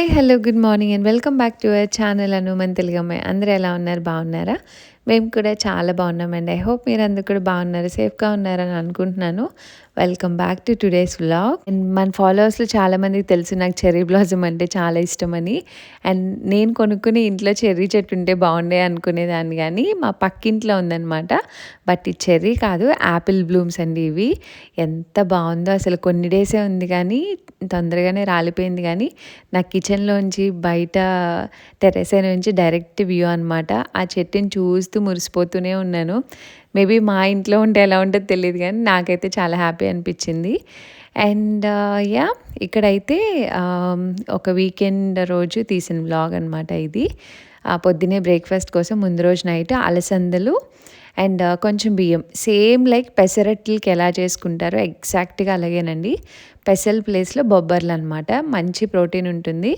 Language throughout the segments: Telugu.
Hi! Hello! Good morning and welcome back to our channel Anu మన తెలుగమ్మాయి. అందరూ ఎలా ఉన్నారు? బాగున్నారా? మేము కూడా చాలా బాగున్నామండి. ఐ హోప్ మీరందరూ కూడా బాగున్నారు, సేఫ్‌గా ఉన్నారని అనుకుంటున్నాను. Welcome back to today's vlog. And మన ఫాలోవర్స్‌లో చాలామందికి తెలుసు నాకు చెర్రీ బ్లాసమ్ అంటే చాలా ఇష్టమని. అండ్ నేను కొనుక్కుని ఇంట్లో చెర్రీ చెట్టు ఉంటే బాగుండే అనుకునేదాన్ని కానీ మా పక్కింట్లో ఉందనమాట. బట్ ఇది చెర్రీ కాదు, యాపిల్ బ్లూమ్స్ అండి ఇవి. ఎంత బాగుందో అసలు. కొన్ని డేసే ఉంది కానీ తొందరగానే రాలిపోయింది. కానీ నా కిచెన్లోంచి బయట టెర్రస్ నుంచి డైరెక్ట్ వ్యూ అనమాట. ఆ చెట్టుని చూస్తూ మురిసిపోతూనే ఉన్నాను. మేబీ మా ఇంట్లో ఉంటే ఎలా ఉంటుందో తెలియదు కానీ నాకైతే చాలా హ్యాపీ అనిపించింది. And yeah! ఇక్కడైతే ఒక వీకెండ్ రోజు తీసిన వ్లాగ్ అనమాట ఇది. పొద్దున్నే బ్రేక్‌ఫాస్ట్ కోసం ముందు రోజు నైట్ అలసందలు అండ్ కొంచెం బియ్యం, సేమ్ లైక్ పెసరట్లకి ఎలా చేసుకుంటారో ఎగ్జాక్ట్‌గా అలాగేనండి. పెసల ప్లేస్‌లో బొబ్బర్లనమాట. మంచి ప్రోటీన్ ఉంటుంది.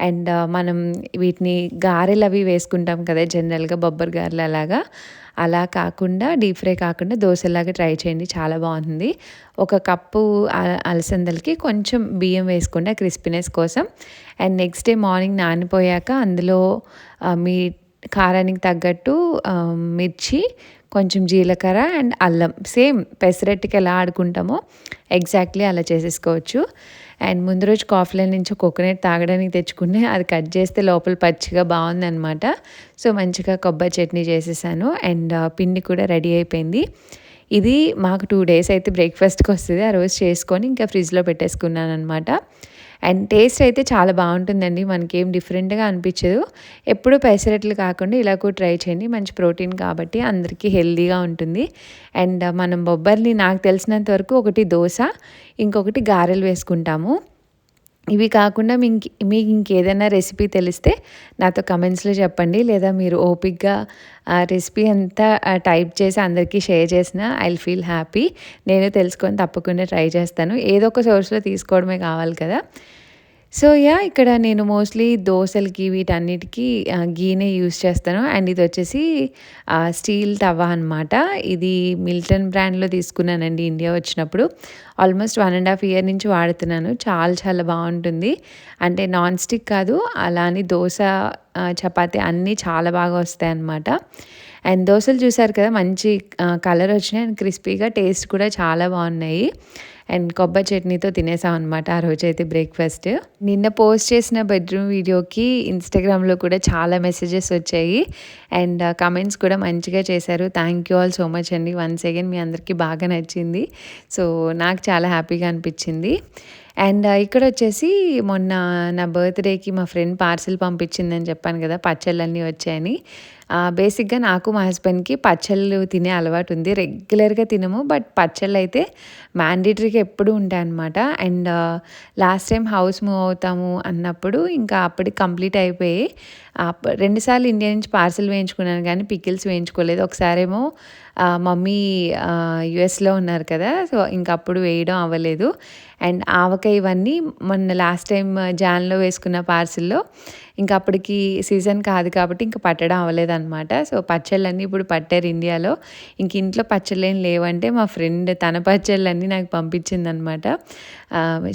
అండ్ మనం వీటిని గారెలవి వేసుకుంటాం కదా! జనరల్‌గా బొబ్బర్ గారెలు అలాగా. అలా కాకుండా డీప్ ఫ్రై కాకుండా దోసలాగా ట్రై చేయండి. చాలా బావుంటుంది. ఒక కప్పు అలసందలకి కొంచెం బియ్యం వేసుకోండి ఆ క్రిస్పీనెస్ కోసం. అండ్ నెక్స్ట్ డే మార్నింగ్ నానిపోయాక అందులో మీ కారానికి తగ్గట్టు మిర్చి, కొంచెం జీలకర్ర అండ్ అల్లం, సేమ్ పెసరట్టుకి ఎలా ఆడుకుంటామో ఎగ్జాక్ట్లీ అలా చేసేసుకోవచ్చు. అండ్ ముందు రోజు కాఫీలో నుంచి కోకోనట్ తాగడానికి తెచ్చుకుని అది కట్ చేస్తే లోపల పచ్చిగా బాగుందనమాట. సో మంచిగా కొబ్బరి చట్నీ చేసేసాను. అండ్ పిండి కూడా రెడీ అయిపోయింది. ఇది మాకు 2 డేస్ అయితే బ్రేక్‌ఫాస్ట్‌కి వస్తది. ఆ రోజు చేసుకొని ఇంకా ఫ్రిడ్జ్‌లో పెట్టేసుకున్నాననమాట. అండ్ టేస్ట్ అయితే చాలా బాగుంటుందండి. మనకేం డిఫరెంట్‌గా అనిపించదు. ఎప్పుడు పెసరట్లు కాకుండా ఇలా కూడా ట్రై చేయండి. మంచి ప్రోటీన్ కాబట్టి అందరికీ హెల్తీగా ఉంటుంది. అండ్ మనం బొబ్బర్ని నాకు తెలిసినంత వరకు ఒకటి దోస, ఇంకొకటి గారెలు వేసుకుంటాము. ఇవి కాకుండా మీకు ఇంకేదైనా రెసిపీ తెలిస్తే నాతో కమెంట్స్‌లో చెప్పండి. లేదా మీరు ఓపిక్‌గా ఆ రెసిపీ అంతా టైప్ చేసి అందరికీ షేర్ చేసినా ఐ విల్ ఫీల్ హ్యాపీ. నేను తెలుసుకొని తప్పకుండా ట్రై చేస్తాను. ఏదో ఒక సోర్స్‌లో తీసుకోవడమే కావాలి కదా! So yeah! ఇక్కడ నేను మోస్ట్‌లీ దోసలకి వీటన్నిటికి గీనే యూజ్ చేస్తాను. అండ్ ఇదొచ్చేసి స్టీల్ తవా అనమాట. ఇది మిల్టన్ బ్రాండ్‌లో తీసుకున్నానండి ఇండియా వచ్చినప్పుడు. ఆల్మోస్ట్ 1½ ఇయర్ నుంచి వాడుతున్నాను. చాలా చాలా బావుంటుంది. అంటే నాన్ స్టిక్ కాదు, అలా అని దోస, చపాతీ అన్నీ చాలా బాగా వస్తాయన్నమాట. అండ్ దోసలు చూసారు కదా! మంచి కలర్ వచ్చినాయి అండ్ క్రిస్పీగా, టేస్ట్ కూడా చాలా బాగున్నాయి. అండ్ కొబ్బరి చట్నీతో తినేసామనమాట ఆ రోజైతే బ్రేక్‌ఫాస్ట్. నిన్న పోస్ట్ చేసిన బెడ్‌రూమ్ వీడియోకి ఇన్‌స్టాగ్రామ్‌లో కూడా చాలా మెసేజెస్ వచ్చాయి. అండ్ కమెంట్స్ కూడా మంచిగా చేశారు. Thank you all so much అండి. వన్స్ అగైన్ మీ అందరికీ బాగా నచ్చింది. సో నాకు చాలా హ్యాపీగా అనిపించింది. అండ్ ఇక్కడొచ్చేసి మొన్న నా బర్త్‌డేకి మా ఫ్రెండ్ పార్సెల్ పంపించిందని చెప్పాను కదా! పచ్చళ్ళన్నీ వచ్చాయని. బేసిక్‌గా నాకు మా హస్బెండ్‌కి పచ్చళ్ళు తినే అలవాటుంది. రెగ్యులర్‌గా తినము. బట్ పచ్చళ్ళైతే మ్యాండేటరీగా ఎప్పుడూ ఉంటాయన్నమాట. And last time house move అవుతాము అన్నప్పుడు ఇంకా అప్పటికి కంప్లీట్ అయిపోయి 2 సార్లు ఇండియా నుంచి పార్సెల్ వేయించుకున్నాను కానీ పికిల్స్ వేయించుకోలేదు. ఒకసారేమో మమ్మీ యూఎస్‌లో ఉన్నారు కదా! సో ఇంక అప్పుడు వేయడం అవ్వలేదు. అండ్ ఆవకాయ ఇవన్నీ మొన్న లాస్ట్ టైం జాన్‌లో వేసుకున్న పార్సెల్‌లో ఇంక అప్పటికి సీజన్ కాదు కాబట్టి ఇంక పట్టడం అవ్వలేదనమాట. సో పచ్చళ్ళన్నీ ఇప్పుడు పట్టారు ఇండియాలో. ఇంక ఇంట్లో పచ్చళ్ళేం లేవంటే మా ఫ్రెండ్ తన పచ్చళ్ళన్నీ నాకు పంపించిందనమాట.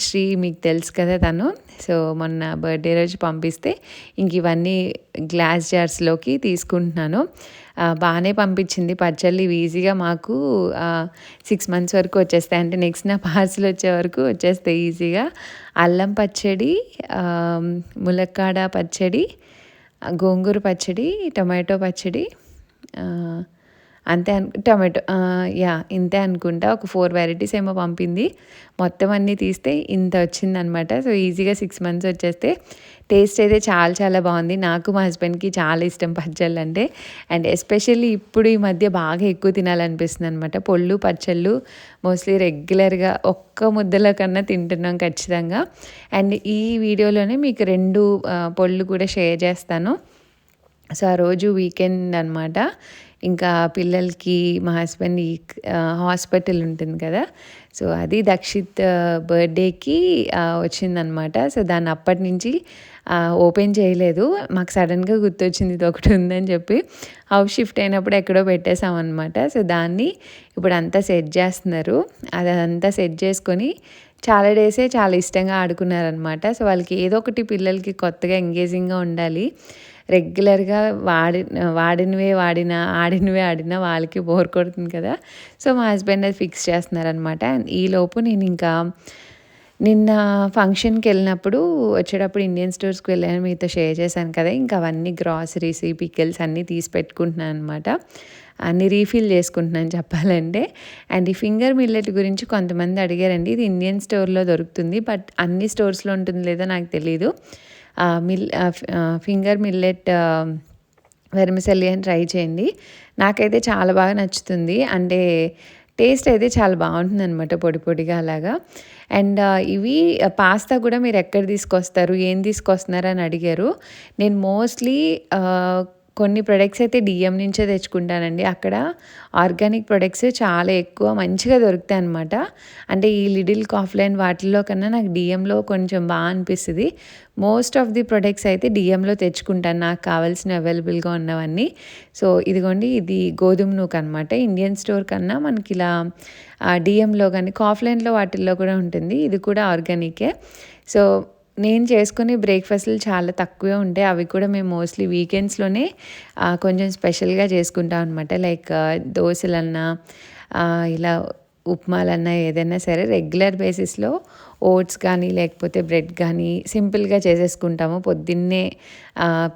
శ్రీ, మీకు తెలుసు కదా తను. సో మొన్న బర్త్‌డే రోజు పంపిస్తే ఇంక ఇవన్నీ గ్లాస్ జార్స్‌లోకి తీసుకుంటున్నాను. బానే పంపించింది పచ్చళ్ళు. ఇవి ఈజీగా మాకు 6 మంత్స్ వరకు వచ్చేస్తాయి. అంటే నెక్స్ట్ నా పార్సెల్ వచ్చే వరకు వచ్చేస్తాయి ఈజీగా. అల్లం పచ్చడి, ములక్కాడ పచ్చడి, గోంగూర పచ్చడి, టొమాటో పచ్చడి, అంతే టొమాటో, యాహ్! ఇంతే అనుకుంటా. ఒక 4 వెరైటీస్ ఏమో పంపింది. మొత్తం అన్నీ తీస్తే ఇంత వచ్చిందనమాట. సో ఈజీగా 6 మంత్స్ వచ్చేస్తే. టేస్ట్ అయితే చాలా చాలా బాగుంది. నాకు మా హస్బెండ్‌కి చాలా ఇష్టం పచ్చళ్ళంటే. అండ్ ఎస్పెషల్లీ ఇప్పుడు ఈ మధ్య బాగా ఎక్కువ తినాలనిపిస్తుందనమాట. పొళ్ళు, పచ్చళ్ళు మోస్ట్‌లీ రెగ్యులర్‌గా ఒక్క ముద్దల కన్నా తింటున్నాం ఖచ్చితంగా. అండ్ ఈ వీడియోలోనే మీకు 2 పొళ్ళు కూడా షేర్ చేస్తాను. సో ఆ రోజు వీకెండ్ అనమాట. ఇంకా పిల్లలకి మా హస్బెండ్ హాస్పిటల్ ఉంటుంది కదా! సో అది దక్షిత్ బర్త్‌డేకి వచ్చిందనమాట. సో దాన్ని అప్పటినుంచి ఓపెన్ చేయలేదు. మాకు సడెన్‌గా గుర్తొచ్చింది ఇదొకటి ఉందని చెప్పి. హౌస్ షిఫ్ట్ అయినప్పుడు ఎక్కడో పెట్టేసామనమాట. సో దాన్ని ఇప్పుడంతా సెట్ చేస్తున్నారు. అదంతా సెట్ చేసుకొని చాలా డేసే చాలా ఇష్టంగా ఆడుకున్నారనమాట. సో, వాళ్ళకి ఏదో ఒకటి పిల్లలకి కొత్తగా ఎంగేజింగ్‌గా ఉండాలి. రెగ్యులర్‌గా ఆడినవే ఆడినా వాళ్ళకి బోర్ కొడుతుంది కదా! సో, మా హస్బెండ్ అది ఫిక్స్ చేస్తున్నారనమాట. అండ్ ఈలోపు నేనింకా నిన్న ఫంక్షన్‌కెళ్ళినప్పుడు వచ్చేటప్పుడు ఇండియన్ స్టోర్స్‌కి వెళ్ళాను. మీతో షేర్ చేశాను కదా! ఇంకా అవన్నీ గ్రాసరీస్, పికిల్స్ అన్నీ తీసి పెట్టుకుంటున్నాననమాట. అన్నీ రీఫిల్ చేసుకుంటున్నాను చెప్పాలంటే. అండ్ ఈ ఫింగర్ మిల్లెట్ గురించి కొంతమంది అడిగారండి. ఇది ఇండియన్ స్టోర్‌లో దొరుకుతుంది. బట్ అన్ని స్టోర్స్‌లో ఉంటుందో లేదో నాకు తెలీదు. ఫింగర్ మిల్లెట్ వెర్మిసెల్లి అని ట్రై చేయండి. నాకైతే చాలా బాగా నచ్చుతుంది. అంటే టేస్ట్ అయితే చాలా బావుంటుందనమాట పొడి పొడిగా అలాగా. అండ్ ఇవి పాస్తా కూడా మీరెక్కడ తీసుకొస్తారు? ఏం తీసుకొస్తున్నారని అడిగారు. నేను మోస్ట్‌లీ కొన్ని ప్రొడక్ట్స్ అయితే డీఎం నుంచే తెచ్చుకుంటానండి. అక్కడ ఆర్గానిక్ ప్రొడక్ట్స్ చాలా ఎక్కువ మంచిగా దొరుకుతాయనమాట. అంటే ఈ లిటిల్ కాఫ్‌లైన్ వాటిల్లో కన్నా నాకు డీఎంలో కొంచెం అనిపిస్తది. మోస్ట్ ఆఫ్ ది ప్రొడక్ట్స్ అయితే డీఎంలో తెచ్చుకుంటాను నాకు కావాల్సిన అవైలబుల్‌గా ఉన్నవన్నీ. సో, ఇదిగోండి ఇది గోధుమ నూకనమాట. ఇండియన్ స్టోర్ కన్నా మనకిలా డీఎంలో గానీ, కాఫ్‌లైన్‌లో వాటిల్లో కూడా ఉంటుంది. ఇది కూడా ఆర్గానికే. సో, నేను చేసుకునే బ్రేక్‌ఫాస్ట్‌లు చాలా తక్కువే ఉంటాయి. అవి కూడా మేము మోస్ట్‌లీ వీకెండ్స్‌లోనే కొంచెం స్పెషల్‌గా చేసుకుంటాం అనమాట. లైక్ దోసలన్నా, ఇలా ఉప్మాలన్నా ఏదైనా సరే రెగ్యులర్ బేసిస్‌లో ఓట్స్ కానీ, లేకపోతే బ్రెడ్ కానీ సింపుల్‌గా చేసేసుకుంటాము. పొద్దున్నే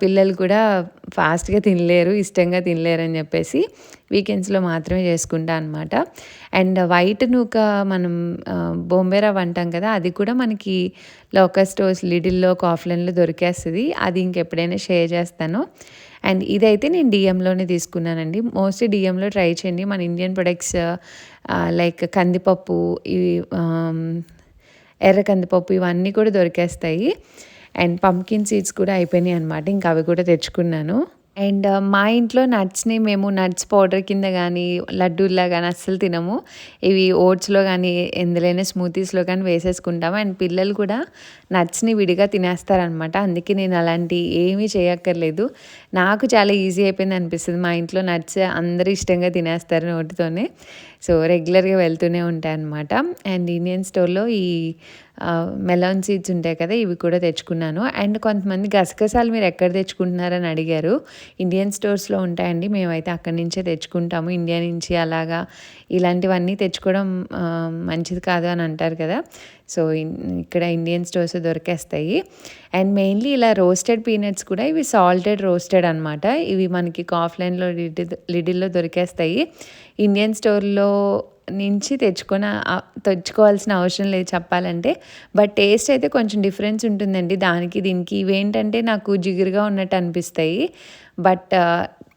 పిల్లలు కూడా ఫాస్ట్‌గా తినలేరు, ఇష్టంగా తినలేరని చెప్పేసి వీకెండ్స్‌లో మాత్రమే చేసుకుంటా అనమాట. అండ్ వైట్ నూక మనం బొంబే రవ్వ అంటాం కదా! అది కూడా మనకి లోకల్ స్టోర్స్ లిడిల్‌లో, కాఫ్‌లైన్‌లో దొరికేస్తది. అది ఇంకెప్పుడైనా షేర్ చేస్తాను. అండ్ ఇదైతే నేను డీఎంలోనే తీసుకున్నానండి. మోస్ట్‌లీ డీఎంలో ట్రై చేయండి. మన ఇండియన్ ప్రొడక్ట్స్ లైక్ కందిపప్పు, ఇవి ఎర్ర కందిపప్పు ఇవన్నీ కూడా దొరికేస్తాయి. అండ్ పంప్కిన్ సీడ్స్ కూడా అయిపోయినాయి అనమాట. ఇంకా అవి కూడా తెచ్చుకున్నాను. అండ్ మా ఇంట్లో నట్స్‌ని మేము నట్స్ పౌడర్ కింద గానీ, లడ్డూల్లా గానీ అస్సలు తినము. ఇవి ఓట్స్‌లో గానీ, ఎందులోనైనా స్మూతీస్‌లో కానీ వేసేసుకుంటాము. అండ్ పిల్లలు కూడా నట్స్‌ని విడిగా తినేస్తారనమాట. అందుకే నేను అలాంటియి ఏమీ చేయక్కర్లేదు. నాకు చాలా ఈజీ అయిపోయింది అనిపిస్తది. మా ఇంట్లో నట్స్ అందరూ ఇష్టంగా తినేస్తారు నోటితోనే. సో, రెగ్యులర్‌గా వెళ్తూనే ఉంటాయన్నమాట. అండ్ ఇండియన్ స్టోర్‌లో ఈ మెలాన్ సీడ్స్ ఉంటాయి కదా! ఇవి కూడా తెచ్చుకున్నాను. అండ్ కొంతమంది గసగసాలు మీరు ఎక్కడ తెచ్చుకుంటున్నారని అడిగారు. ఇండియన్ స్టోర్స్‌లో ఉంటాయండి. మేమైతే అక్కడి నుంచే తెచ్చుకుంటాము. ఇండియా నుంచి అలాగా ఇలాంటివన్నీ తెచ్చుకోవడం మంచిది కాదు అని అంటారు కదా! సో, ఇక్కడ ఇండియన్ స్టోర్స్ దొరికేస్తాయి. అండ్ మెయిన్లీ ఇలా రోస్టెడ్ పీనట్స్ కూడా ఇవి సాల్టెడ్ రోస్టెడ్ అనమాట. ఇవి మనకి కాఫ్‌లైన్‌లో, లిడిల్‌లో దొరికేస్తాయి. ఇండియన్ స్టోర్‌లో నుంచి తెచ్చుకోవాల్సిన అవసరం లేదు చెప్పాలంటే. బట్ టేస్ట్ అయితే కొంచెం డిఫరెన్స్ ఉంటుందండి దానికి, దీనికి. ఇవేంటంటే నాకు జిగురుగా ఉన్నట్టు అనిపిస్తాయి. బట్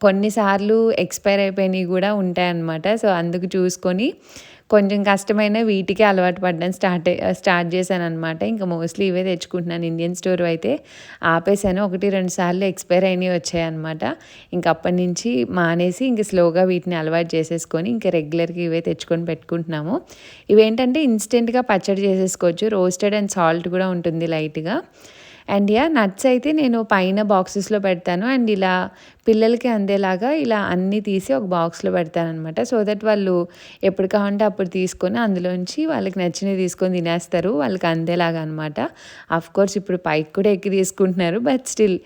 కొన్నిసార్లు ఎక్స్‌పైర్ అయిపోయినవి కూడా ఉంటాయన్నమాట. సో, అందుకు చూసుకొని కొంచెం కష్టమైన వీటికే అలవాటు పడడం స్టార్ట్ చేశాననమాట. ఇంకా మోస్ట్‌లీ ఇవే తెచ్చుకుంటున్నాను. ఇండియన్ స్టోర్ అయితే ఆపేసాను. 1, 2 సార్లు ఎక్స్‌పైర్ అయినవి వచ్చాయన్నమాట. ఇంక అప్పటినుంచి మానేసి ఇంక స్లోగా వీటిని అలవాటు చేసేసుకొని ఇంక రెగ్యులర్‌గా ఇవే తెచ్చుకొని పెట్టుకుంటున్నాము. ఇవేంటంటే ఇన్‌స్టెంట్‌గా పచ్చడి చేసేసుకోవచ్చు. రోస్టెడ్ అండ్ సాల్ట్ కూడా ఉంటుంది లైట్‌గా. అండ్ నట్స్ అయితే నేను పైన బాక్సెస్‌లో పెడతాను. అండ్ ఇలా పిల్లలకి అందేలాగా ఇలా అన్నీ తీసి ఒక బాక్స్‌లో పెడతాననమాట. సో దట్ వాళ్ళు ఎప్పుడు కావాలంటే అప్పుడు తీసుకొని అందులోంచి వాళ్ళకి నచ్చినవి తీసుకొని తినేస్తారు. వాళ్ళకి అందేలాగా అనమాట. ఆఫ్‌కోర్స్ ఇప్పుడు పైకి కూడా ఎక్కి తీసుకుంటున్నారు. బట్ స్టిల్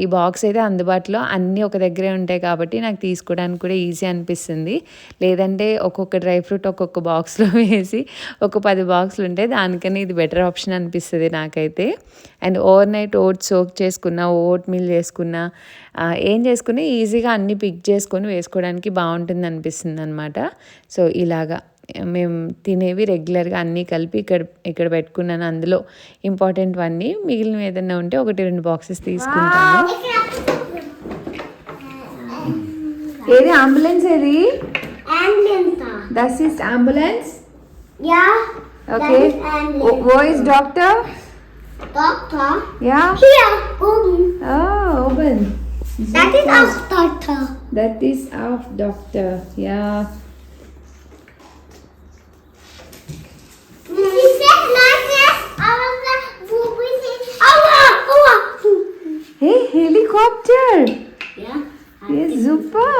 ఈ బాక్స్ అయితే అందుబాటులో అన్నీ ఒక దగ్గరే ఉంటాయి కాబట్టి నాకు తీసుకోవడానికి కూడా ఈజీ అనిపిస్తుంది. లేదంటే ఒక్కొక్క డ్రై ఫ్రూట్ ఒక్కొక్క బాక్స్‌లో వేసి ఒక 10 బాక్సులు ఉంటాయి. దానికన్నా ఇది బెటర్ ఆప్షన్ అనిపిస్తది నాకైతే. And overnight oats soak చేసుకున్న, ఓట్ మీల్ చేసుకున్న, ఏం చేసుకుని ఈజీగా అన్నీ పిక్ చేసుకొని వేసుకోవడానికి బాగుంటుంది అనిపిస్తుందనమాట. సో, ఇలాగా మేము తినేవి రెగ్యులర్‌గా అన్నీ కలిపి ఇక్కడ పెట్టుకున్నాను. అందులో ఇంపార్టెంట్‌వన్నీ, మిగిలినవి ఏదన్నా ఉంటే 1, 2 బాక్సెస్ తీసుకుంటాను. ఏది అంబులెన్స్ ఏది? That is ambulance. Okay. Wo is doctor? Doctor? Yeah. Here, open. Oh, open. That is our doctor. That is our doctor. Yeah. She said like this. I was like, we say, Allah. Hey, helicopter. Yeah. Yes, super.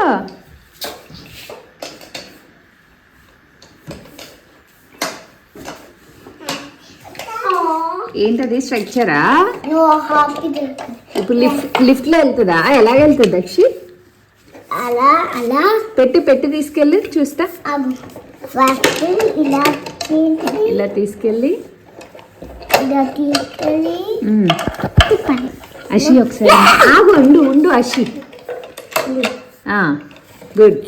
ఏంటది స్ట్రక్చరా? No, happy day. ఇప్పుడు లిఫ్ట్లో వెళ్తుందా? ఎలాగ వెళ్తుంది దక్షి? అలా పెట్టి తీసుకెళ్ళి చూస్తా. ఫస్ట్ ఇలా తీసుకెళ్ళి తిప్పండి. అషి ఒకసారి ఆగు, ఉండు అషి. గుడ్.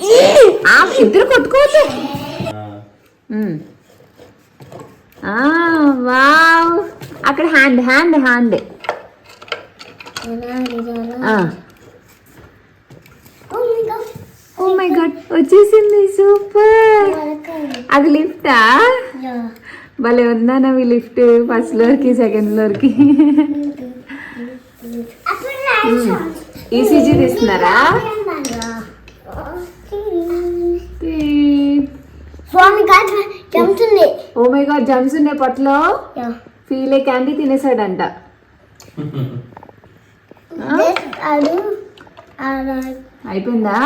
ఇద్దరు కొట్టుకోవచ్చు. వావ్, అక్కడ హ్యాండ్. ఓ మై గాడ్, వచ్చేసింది. సూపర్. అది లిఫ్టా? భలే ఉందానవి లిఫ్ట్. ఫస్ట్ ఫ్లోర్కి సెకండ్ ఫ్లోర్కి. ఈసీజీ తీస్తున్నారా? ఓ మై గాడ్, జమ్స్ ఉన్నాయి పొట్టలో. ఫీలే క్యాండీ తినేసాడంట. అయిపోయిందా?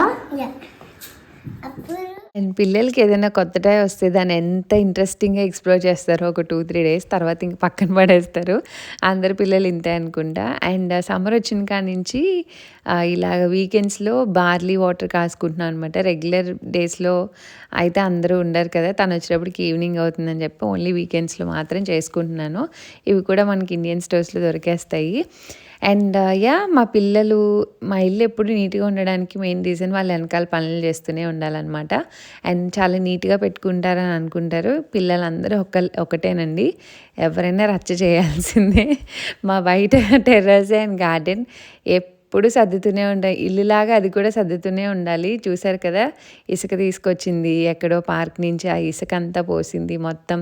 అండ్ పిల్లలకి ఏదైనా కొత్త టై వస్తే దాన్ని ఎంత ఇంట్రెస్టింగ్గా ఎక్స్ప్లోర్ చేస్తారో ఒక 2-3 డేస్ తర్వాత ఇంక పక్కన పడేస్తారు. అందరు పిల్లలు ఇంతే అనుకుంటా. అండ్ సమ్మర్ వచ్చిన కాడ నుంచి ఇలాగ వీకెండ్స్లో బార్లీ వాటర్ కాసుకుంటున్నాను అనమాట. రెగ్యులర్ డేస్లో అయితే అందరూ ఉండరు కదా, తను వచ్చేటప్పటికి ఈవినింగ్ అవుతుందని చెప్పి ఓన్లీ వీకెండ్స్లో మాత్రం చేసుకుంటున్నాను. ఇవి కూడా మనకి ఇండియన్ స్టోర్స్లో దొరికేస్తాయి. అండ్ మా పిల్లలు, మా ఇల్లు ఎప్పుడు నీట్గా ఉండడానికి మెయిన్ రీజన్ వాళ్ళ వెనకాల పనులు చేస్తూనే ఉండాలన్నమాట. అండ్ చాలా నీట్గా పెట్టుకుంటారని అనుకుంటారు. పిల్లలందరూ ఒకటేనండి, ఎవరైనా రచ్చ చేయాల్సిందే. మా బయట టెర్రస్ అండ్ గార్డెన్ ఎప్పుడు సర్దుతూనే ఉంటాయి. ఇల్లులాగా అది కూడా సర్దుతూనే ఉండాలి. చూసారు కదా, ఇసుక తీసుకొచ్చింది ఎక్కడో పార్క్ నుంచి, ఆ ఇసుక అంతా పోసింది. మొత్తం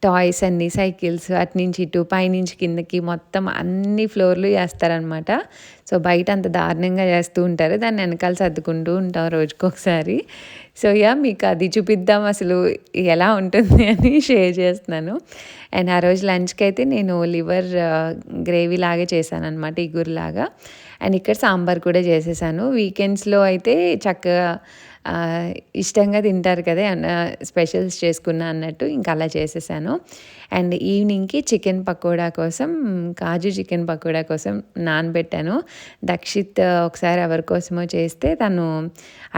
టాయ్స్ అన్నీ, సైకిల్స్ అటు నుంచి ఇటు, పైనుంచి కిందకి మొత్తం అన్ని ఫ్లోర్లు చేస్తారనమాట. సో బయట అంత దారుణంగా చేస్తూ ఉంటారు. దాన్ని వెనకాల సర్దుకుంటూ ఉంటాం రోజుకొకసారి. సో మీకు అది చూపిద్దాం అసలు ఎలా ఉంటుంది అని షేర్ చేస్తున్నాను. అండ్ ఆ రోజు లంచ్కి అయితే నేను లివర్ గ్రేవీ లాగా చేశాను అనమాట, ఇగురులాగా. అండ్ ఇక్కడ సాంబార్ కూడా చేసేసాను. వీకెండ్స్లో అయితే చక్కగా ఇష్టంగా తింటారు కదా, స్పెషల్స్ చేసుకున్నా అన్నట్టు ఇంకా అలా చేసేసాను. అండ్ ఈవినింగ్కి చికెన్ పకోడా కోసం, కాజు చికెన్ పకోడా కోసం నానబెట్టాను. దక్షిత్ ఒకసారి ఎవరి కోసమో చేస్తే తను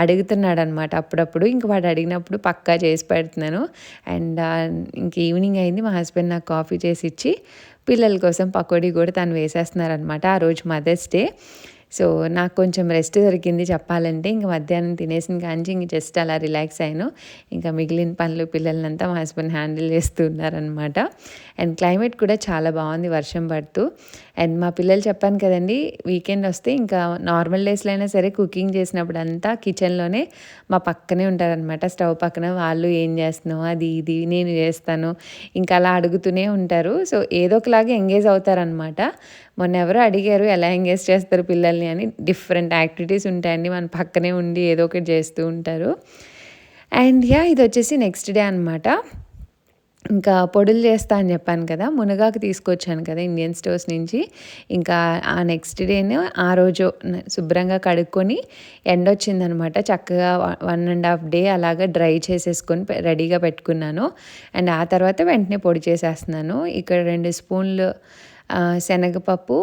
అడుగుతున్నాడు అనమాట అప్పుడప్పుడు. ఇంక వాడు అడిగినప్పుడు పక్కా చేసి పెడుతున్నాను. అండ్ ఇంక ఈవినింగ్ అయింది, మా హస్బెండ్ నాకు కాఫీ చేసి ఇచ్చి పిల్లల కోసం పకోడీ కూడా తను వేసేస్తున్నారనమాట. ఆ రోజు మదర్స్ డే. సో నాకు కొంచెం రెస్ట్ దొరికింది చెప్పాలంటే. ఇంక మధ్యాహ్నం తినేసిన కాంచి ఇంక జస్ట్ అలా రిలాక్స్ అయ్యాను. ఇంకా మిగిలిన పనులు పిల్లలంతా మా హస్బెండ్ హ్యాండిల్ చేస్తూ ఉన్నారనమాట. అండ్ క్లైమేట్ కూడా చాలా బాగుంది, వర్షం పడుతూ. అండ్ మా పిల్లలు చెప్పాను కదండి, వీకెండ్ వస్తే ఇంకా నార్మల్ డేస్లో అయినా సరే కుకింగ్ చేసినప్పుడు అంతా కిచెన్లోనే మా పక్కనే ఉంటారనమాట, స్టవ్ పక్కన. వాళ్ళు ఏం చేస్తున్నావు, అది ఇది నేను చేస్తాను, ఇంకా అలా అడుగుతూనే ఉంటారు. సో ఏదో ఒకలాగా ఎంగేజ్ అవుతారనమాట. మొన్న ఎవరో అడిగారు ఎలా ఎంగేజ్ చేస్తారు పిల్లల్ని అని. డిఫరెంట్ యాక్టివిటీస్ ఉంటాయండి, మన పక్కనే ఉండి ఏదో ఒకటి చేస్తూ ఉంటారు. అండ్ ఇది వచ్చేసి నెక్స్ట్ డే అనమాట. ఇంకా పొడులు చేస్తా అని చెప్పాను కదా, మునగాకు తీసుకొచ్చాను కదా ఇండియన్ స్టోర్స్ నుంచి. ఇంకా ఆ నెక్స్ట్ డేనే ఆ రోజు శుభ్రంగా కడుక్కొని ఎండొచ్చిందనమాట. చక్కగా 1.5 డే అలాగా డ్రై చేసేసుకొని రెడీగా పెట్టుకున్నాను. అండ్ ఆ తర్వాత వెంటనే పొడి చేసేస్తున్నాను. ఇక్కడ 2 స్పూన్లు శనగపప్పు,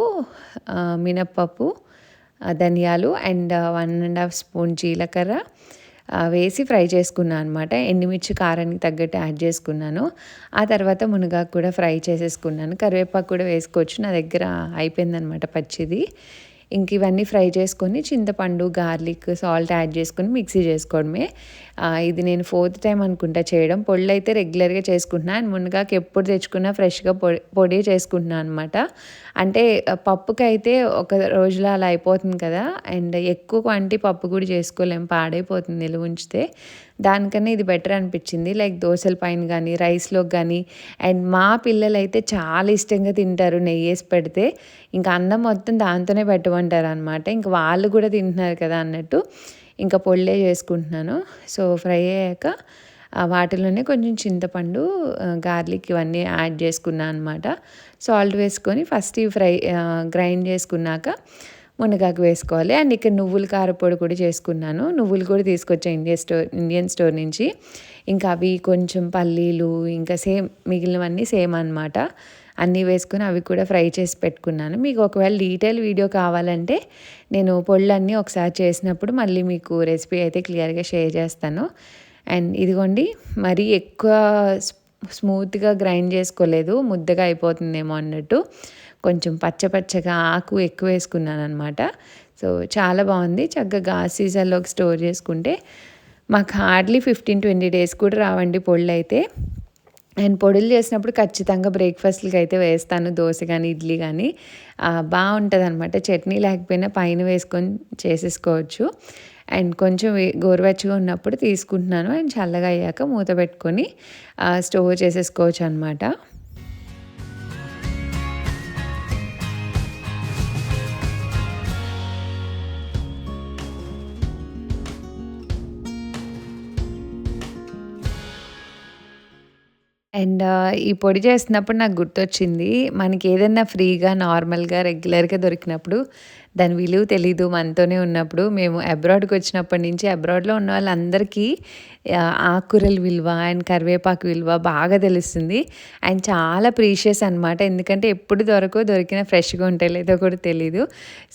మినప్పప్పు, ధనియాలు అండ్ 1.5 స్పూన్ జీలకర్ర వేసి ఫ్రై చేసుకున్నాను అనమాట. ఎండుమిర్చి కారానికి తగ్గట్టు యాడ్ చేసుకున్నాను. ఆ తర్వాత మునగాకు కూడా ఫ్రై చేసేసుకున్నాను. కరివేపాకు కూడా వేసుకోవచ్చు, నా దగ్గర అయిపోయిందనమాట పచ్చిది. ఇంక ఇవన్నీ ఫ్రై చేసుకొని చింతపండు, గార్లిక్, సాల్ట్ యాడ్ చేసుకొని మిక్సీ చేసుకోవడమే. ఇది నేను 4th టైం అనుకుంటా చేయడం. పొళ్ళు అయితే రెగ్యులర్గా చేసుకుంటున్నాను. అండ్ మునగాకు ఎప్పుడు తెచ్చుకున్నా ఫ్రెష్గా పొడి చేసుకుంటున్నాను అనమాట. అంటే పప్పుకి అయితే ఒక రోజులో అలా అయిపోతుంది కదా, అండ్ ఎక్కువ క్వాంటిటీ పప్పు కూడా చేసుకోలేము, పాడైపోతుంది నిలువ ఉంచితే. దానికన్నా ఇది బెటర్ అనిపించింది. లైక్ దోశల పైన కానీ, రైస్లోకి కానీ. అండ్ మా పిల్లలు అయితే చాలా ఇష్టంగా తింటారు నెయ్యి వేసి పెడితే. ఇంకా అన్నం మొత్తం దాంతోనే పెట్టమంటారు అనమాట. ఇంక వాళ్ళు కూడా తింటున్నారు కదా అన్నట్టు ఇంకా పొళ్ళే చేసుకుంటున్నాను. సో ఫ్రై అయ్యాక వాటిలోనే కొంచెం చింతపండు, గార్లిక్ ఇవన్నీ యాడ్ చేసుకున్నాను అనమాట. సాల్ట్ వేసుకొని ఫస్ట్ ఇవి గ్రైండ్ చేసుకున్నాక మునగాకు వేసుకోవాలి. అండ్ ఇక్కడ నువ్వుల కారపొడి కూడా చేసుకున్నాను. నువ్వులు కూడా తీసుకొచ్చా ఇండియన్ స్టోర్ నుంచి. ఇంకా అవి కొంచెం పల్లీలు, ఇంకా సేమ్ మిగిలినవన్నీ సేమ్ అనమాట. అన్నీ వేసుకొని అవి కూడా ఫ్రై చేసి పెట్టుకున్నాను. మీకు ఒకవేళ డీటెయిల్ వీడియో కావాలంటే నేను పొళ్ళన్నీ ఒకసారి చేసినప్పుడు మళ్ళీ మీకు రెసిపీ అయితే క్లియర్గా షేర్ చేస్తాను. అండ్ ఇదిగోండి మరీ ఎక్కువ స్మూత్గా గ్రైండ్ చేసుకోలేదు, ముద్దగా అయిపోతుందేమో అన్నట్టు కొంచెం పచ్చగా ఆకు ఎక్కువ వేసుకున్నాను అనమాట. సో చాలా బాగుంది. చక్కగా గాజు సీసాల్లోకి స్టోర్ చేసుకుంటే మాకు హార్డ్లీ 15-20 డేస్ కూడా రావండి పొళ్ళు అయితే. అండ్ పొడులు చేసినప్పుడు ఖచ్చితంగా బ్రేక్ఫాస్ట్లకి అయితే వేస్తాను, దోశ కానీ ఇడ్లీ కానీ బాగుంటుంది అనమాట. చట్నీ లేకపోయినా పైన వేసుకొని చేసేసుకోవచ్చు. అండ్ కొంచెం గోరువెచ్చగా ఉన్నప్పుడు తీసుకుంటున్నాను. అండ్ చల్లగా అయ్యాక మూత పెట్టుకొని స్టోర్ చేసేసుకోవచ్చు అనమాట. అండ్ ఈ పొడి చేస్తున్నప్పుడు నాకు గుర్తొచ్చింది, మనకి ఏదన్నా ఫ్రీగా, నార్మల్‌గా, రెగ్యులర్‌గా దొరికినప్పుడు దాని విలువ తెలీదు మనతోనే ఉన్నప్పుడు. మేము అబ్రాడ్‌కి వచ్చినప్పటి నుంచి అబ్రాడ్‌లో ఉన్న వాళ్ళందరికీ ఆకుకూరల విలువ అండ్ కరివేపాకు విలువ బాగా తెలుస్తుంది. అండ్ చాలా ప్రీషియస్ అనమాట. ఎందుకంటే ఎప్పుడు దొరికినా ఫ్రెష్‌గా ఉంటాయి లేదో కూడా తెలీదు.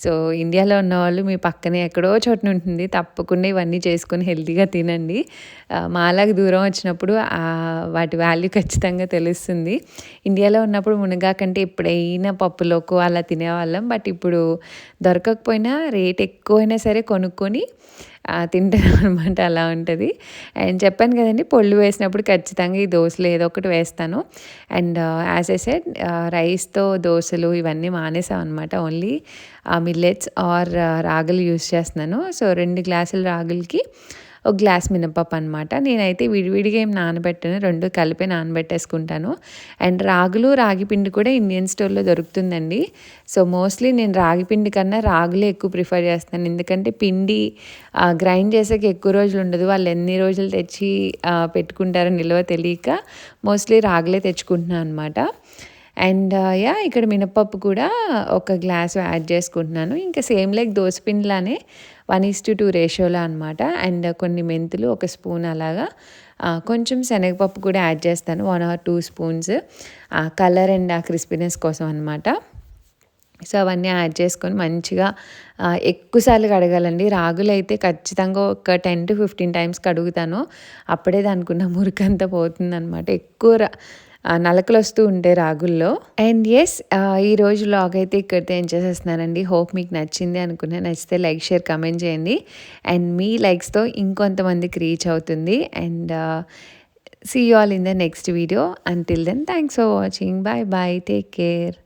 సో ఇండియాలో ఉన్నవాళ్ళు మీ పక్కనే ఎక్కడో చోటన ఉంటుంది, తప్పకుండా ఇవన్నీ చేసుకొని హెల్తీగా తినండి. మాలాగా దూరం వచ్చినప్పుడు వాటి వాల్యూ ఖచ్చితంగా తెలుస్తుంది. ఇండియాలో ఉన్నప్పుడు మునగాకంటే ఎప్పుడైనా పప్పులోకో అలా తినేవాళ్ళం. బట్ ఇప్పుడు దొరకకపోయినా రేట్ ఎక్కువైనా సరే కొనుక్కొని తింటాను అనమాట. అలా ఉంటుంది. అండ్ చెప్పాను కదండి, పొళ్ళు వేసినప్పుడు ఖచ్చితంగా ఈ దోశలు ఏదో ఒకటి వేస్తాను. అండ్ యాజ్ ఐ సెడ్ రైస్తో దోశలు ఇవన్నీ మానేసాం అనమాట. ఓన్లీ మిల్లెట్స్ ఆర్ రాగులు యూస్ చేస్తున్నాను. సో 2 గ్లాసుల రాగులకి ఒక గ్లాస్ మినపప్పు అనమాట. నేనైతే విడివిడిగా ఏం నానబెట్టను, 2 కలిపి నానబెట్టేసుకుంటాను. అండ్ రాగి పిండి కూడా ఇండియన్ స్టోర్‌లో దొరుకుతుందండి. సో మోస్ట్లీ నేను రాగి పిండి కన్నా రాగులే ఎక్కువ ప్రిఫర్ చేస్తాను. ఎందుకంటే పిండి గ్రైండ్ చేసాక ఎక్కువ రోజులు ఉండదు. వాళ్ళు ఎన్ని రోజులు తెచ్చి పెట్టుకుంటారో నిల్వ తెలియక మోస్ట్లీ రాగులే తెచ్చుకుంటున్నాను అనమాట. అండ్ ఇక్కడ మినపప్పు కూడా ఒక గ్లాసు యాడ్ చేసుకుంటున్నాను. ఇంకా సేమ్ లైక్ దోసపిండిలానే 1:2 రేషియోలో అనమాట. అండ్ కొన్ని మెంతులు ఒక స్పూన్ అలాగా, కొంచెం శనగపప్పు కూడా యాడ్ చేస్తాను, 1 or 2 స్పూన్స్ కలర్ అండ్ ఆ క్రిస్పీనెస్ కోసం అనమాట. సో అవన్నీ యాడ్ చేసుకొని మంచిగా ఎక్కువసార్లు కడగాలండి. రాగులైతే ఖచ్చితంగా ఒక 10-15 టైమ్స్ కడుగుతాను. అప్పుడే దానికున్న మురికంతా పోతుందనమాట. ఎక్కువ నలకలు వస్తూ ఉంటాయి రాగుల్లో. అండ్ ఈరోజు వ్లాగ్ అయితే ఇక్కడితో ఏం చేసేస్తున్నానండి. హోప్ మీకు నచ్చింది అనుకున్నా. నచ్చితే లైక్, షేర్, కమెంట్ చేయండి. అండ్ మీ లైక్స్తో ఇంకొంతమందికి రీచ్ అవుతుంది. And see you all in the next video. Until then thanks for watching. Bye bye, take care.